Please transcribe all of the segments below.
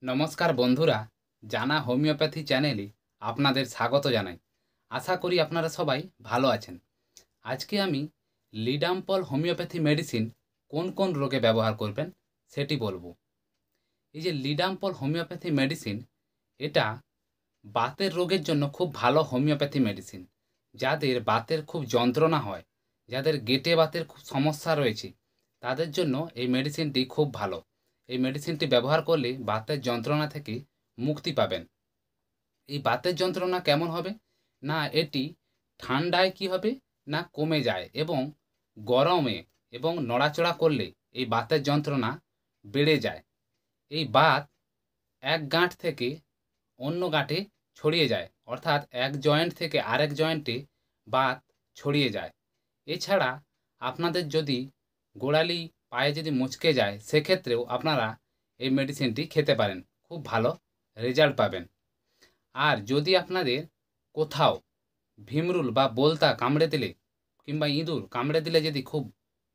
নমস্কার বন্ধুরা, জানা হোমিওপ্যাথি চ্যানেলে আপনাদের স্বাগত জানাই। আশা করি আপনারা সবাই ভালো আছেন। আজকে আমি লিডাম্পল হোমিওপ্যাথি মেডিসিন কোন কোন রোগে ব্যবহার করবেন সেটি বলবো। এই যে লিডাম্পল হোমিওপ্যাথি মেডিসিন, এটা বাতের রোগের জন্য খুব ভালো হোমিওপ্যাথি মেডিসিন। যাদের বাতের খুব যন্ত্রণা হয়, যাদের গেটে বাতের খুব সমস্যা রয়েছে, তাদের জন্য এই মেডিসিনটি খুব ভালো। এই মেডিসিনটি ব্যবহার করলে বাতের যন্ত্রণা থেকে মুক্তি পাবেন। এই বাতের যন্ত্রণা কেমন হবে না, এটি ঠান্ডায় কি হবে না কমে যায়, এবং গরমে এবং নড়াচড়া করলে এই বাতের যন্ত্রণা বেড়ে যায়। এই বাত এক গাঁট থেকে অন্য গাঁটে ছড়িয়ে যায়, অর্থাৎ এক জয়েন্ট থেকে আরেক জয়েন্টে বাত ছড়িয়ে যায়। এছাড়া আপনাদের যদি গোড়ালি পায়ে যদি মুচকে যায়, সেক্ষেত্রেও আপনারা এই মেডিসিনটি খেতে পারেন, খুব ভালো রেজাল্ট পাবেন। আর যদি আপনাদের কোথাও ভিমরুল বা বোলতা কামড়ে দিলে কিংবা ইঁদুর কামড়ে দিলে যদি খুব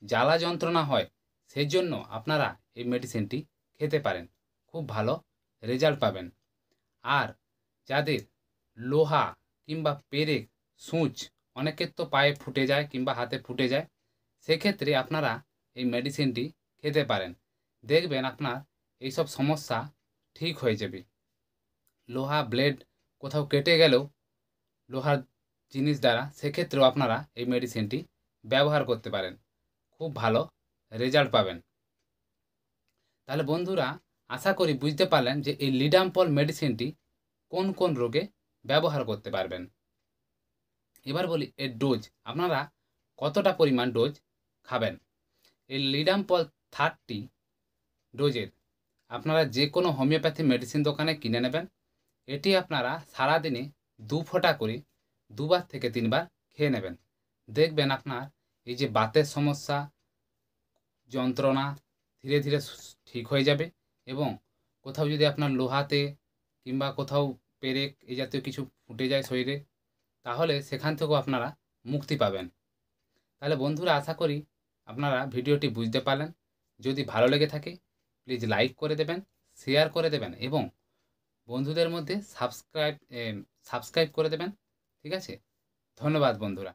জ্বালা যন্ত্রণা হয়, সেজন্য আপনারা এই মেডিসিনটি খেতে পারেন, খুব ভালো রেজাল্ট পাবেন। আর যাদের লোহা কিংবা পেরেক, সূঁচ, অনেকের তো পায়ে ফুটে যায় কিংবা হাতে ফুটে যায়, সেক্ষেত্রে আপনারা এই মেডিসিনটি খেতে পারেন। দেখবেন আপনার এইসব সমস্যা ঠিক হয়ে যাবে। লোহা ব্লেড কোথাও কেটে গেলেও লোহার জিনিস দ্বারা, সেক্ষেত্রেও আপনারা এই মেডিসিনটি ব্যবহার করতে পারেন, খুব ভালো রেজাল্ট পাবেন। তাহলে বন্ধুরা, আশা করি বুঝতে পারলেন যে এই লিডাম্পল মেডিসিনটি কোন কোন রোগে ব্যবহার করতে পারবেন। এবার বলি এর ডোজ, আপনারা কতটা পরিমাণ ডোজ খাবেন। এই লিডাম্পল 30 ডোজের আপনারা যে কোনো হোমিওপ্যাথি মেডিসিন দোকানে কিনে নেবেন। এটি আপনারা সারাদিনে 2 ফোঁটা করে 2বার থেকে 3বার খেয়ে নেবেন। দেখবেন আপনার এই যে বাতের সমস্যা, যন্ত্রণা ধীরে ধীরে ঠিক হয়ে যাবে, এবং কোথাও যদি আপনার লোহাতে কিংবা কোথাও পেরেক এই জাতীয় কিছু ফুটে যায় শরীরে, তাহলে সেখান থেকেও আপনারা মুক্তি পাবেন। তাহলে বন্ধুরা, আশা করি আপনারা ভিডিওটি বুঝতে পারলেন। যদি ভালো লেগে থাকে প্লিজ লাইক করে দেবেন, শেয়ার করে দেবেন, এবং বন্ধুদের মধ্যে সাবস্ক্রাইব করে দেবেন। ঠিক আছে? ধন্যবাদ বন্ধুরা।